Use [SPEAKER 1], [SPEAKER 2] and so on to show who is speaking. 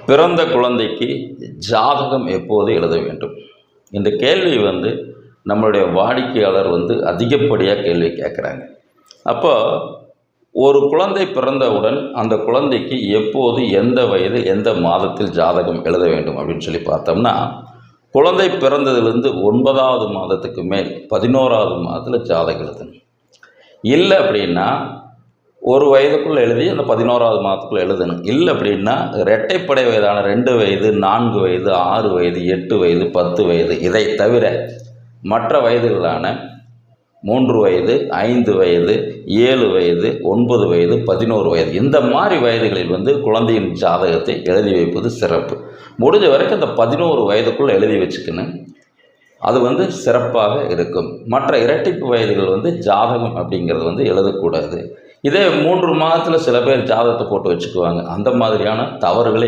[SPEAKER 1] பிறந்த குழந்தைக்கு ஜாதகம் எப்போது எழுத வேண்டும்? இந்த கேள்வி நம்மளுடைய வாடிக்கையாளர் அதிகப்படியாக கேள்வி கேட்குறாங்க. அப்போ ஒரு குழந்தை பிறந்தவுடன் அந்த குழந்தைக்கு எப்போது, எந்த வயதில், எந்த மாதத்தில் ஜாதகம் எழுத வேண்டும் அப்படின்னு சொல்லி பார்த்தோம்னா, குழந்தை பிறந்ததுலேருந்து 9வது மாதத்துக்கு மேல் 11வது மாதத்தில் ஜாதகம் எழுதணும். இல்லை அப்படின்னா 1 வயதுக்குள்ளே எழுதி அந்த 11வது மாதத்துக்குள்ளே எழுதணும். இல்லை அப்படின்னா இரட்டைப்படை வயதான 2 வயது, 4 வயது, 6 வயது, 8 வயது, 10 வயது, இதை தவிர மற்ற வயதுகளான 3 வயது, 5 வயது, 7 வயது, 9 வயது, 11 வயது, இந்த மாதிரி வயதுகளில் குழந்தையின் ஜாதகத்தை எழுதி வைப்பது சிறப்பு. முடிஞ்ச வரைக்கும் அந்த 11 வயதுக்குள்ளே எழுதி வச்சுக்கணும். அது சிறப்பாக இருக்கும். மற்ற இரட்டிப்பு வயதுகள் ஜாதகம் அப்படிங்கிறது எழுதக்கூடாது. இதே 3 மாதத்தில் சில பேர் ஜாதகத்தை போட்டு வச்சுக்குவாங்க. அந்த மாதிரியான தவறுகளை